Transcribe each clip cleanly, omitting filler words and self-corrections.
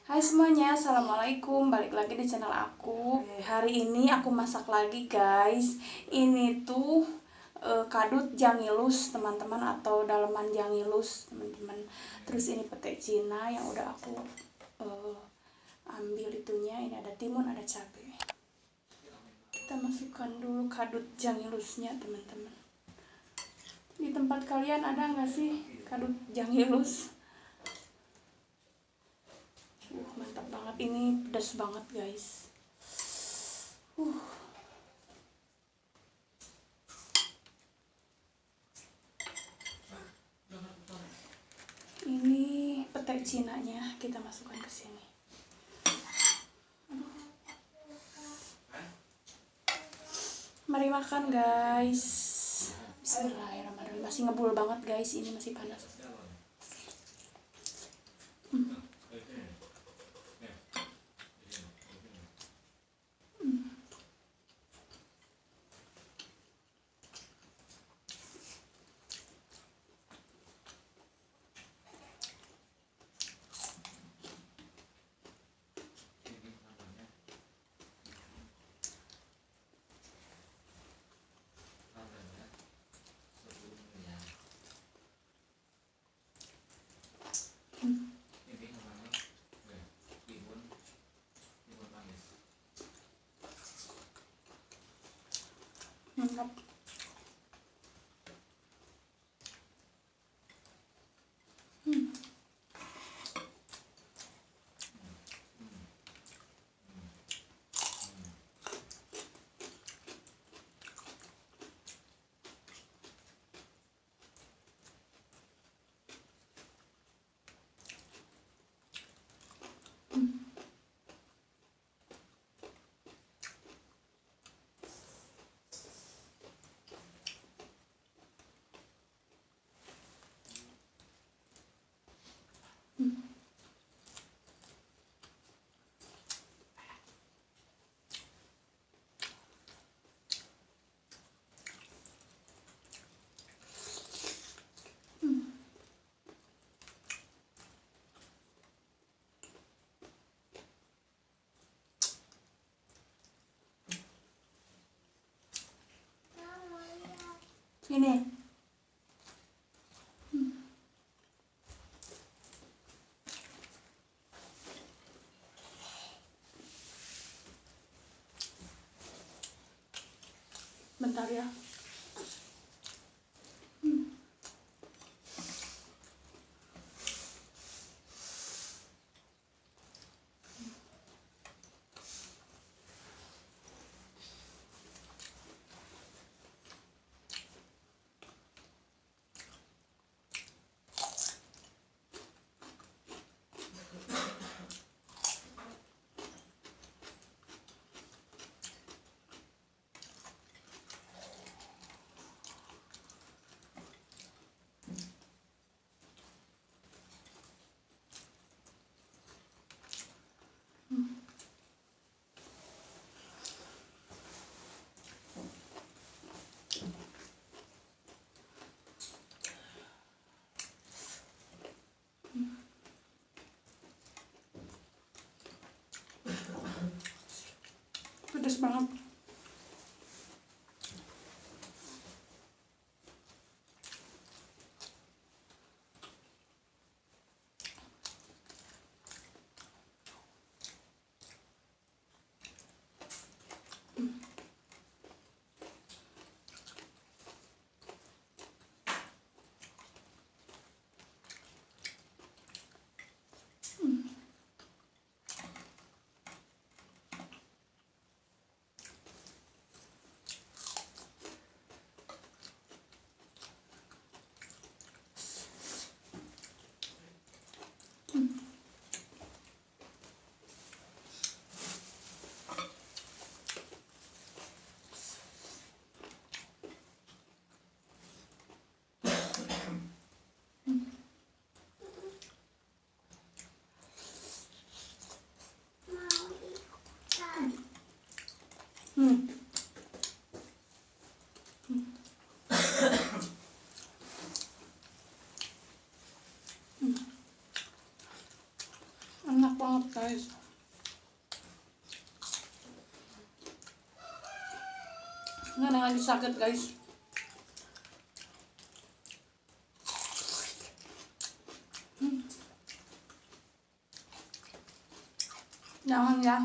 Hai semuanya, assalamualaikum. Balik lagi di channel aku. Hari ini aku masak lagi guys. Ini tuh kadut jangilus teman-teman, atau daleman jangilus teman-teman. Terus ini pete Cina yang udah aku ambil itunya. Ini ada timun, ada cabai. Kita masukkan dulu kadut jangilusnya teman-teman. Di tempat kalian ada nggak sih kadut jangilus? Mantap banget, ini pedas banget guys. Ini petai cinanya kita masukkan ke sini. Mari makan guys. Bismillahirrahmanirrahim. Masih ngebul banget guys, ini masih panas. Mantap. Ini bentar ya. banget guys. Nggak ada yang lagi sakit guys. Jangan ya,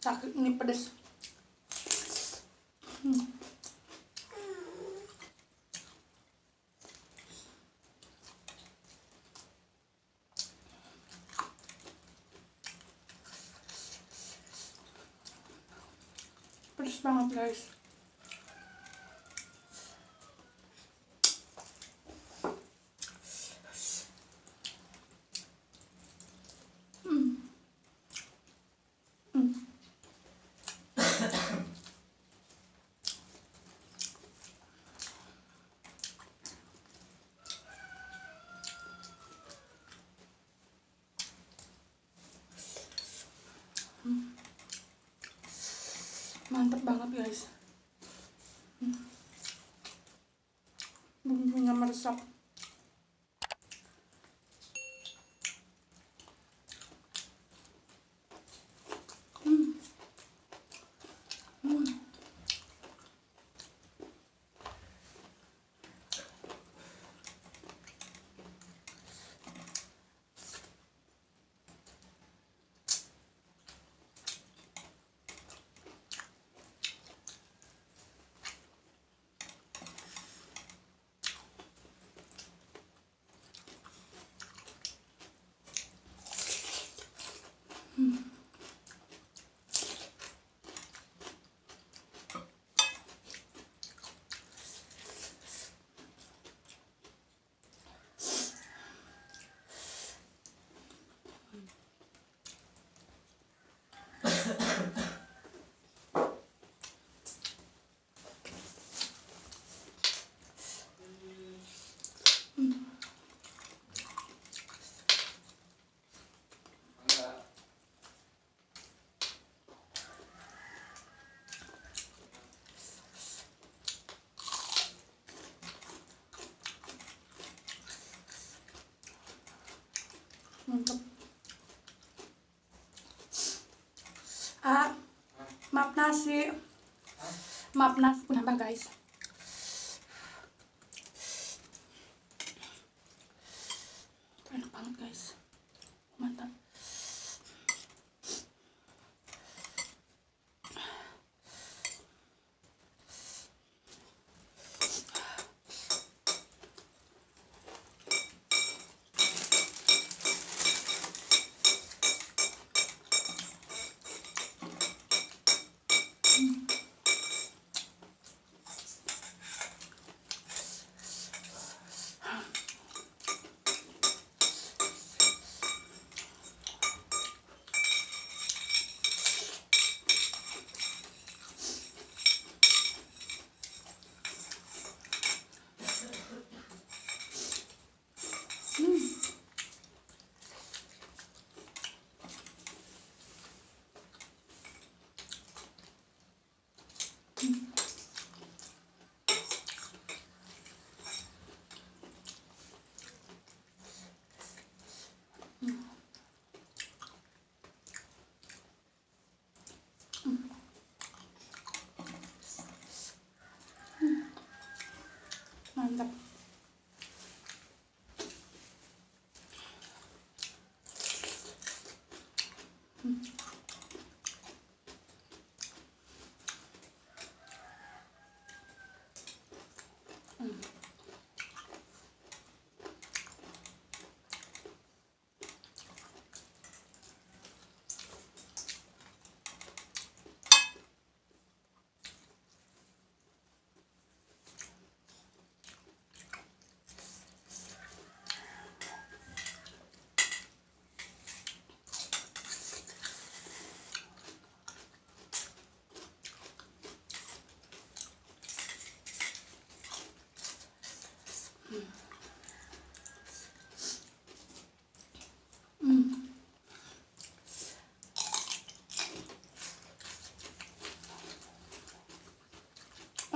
sakit ini pedes. Pedes banget guys. Mantep banget guys. Bumbunya meresap. Mantep. Maaf nasi. Maaf nasi nambah guys. Enak banget guys. Mantap. Mantap.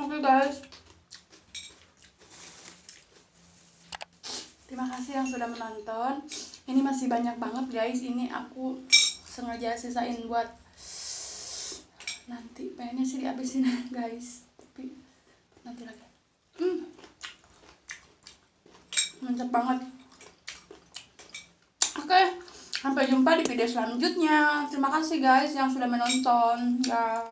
Oke guys, terima kasih yang sudah menonton. Ini masih banyak banget guys. Ini aku sengaja sisain buat nanti, pengennya sih dihabisin guys, tapi nanti lagi. Mantap banget. Oke, sampai jumpa di video selanjutnya. Terima kasih guys yang sudah menonton ya.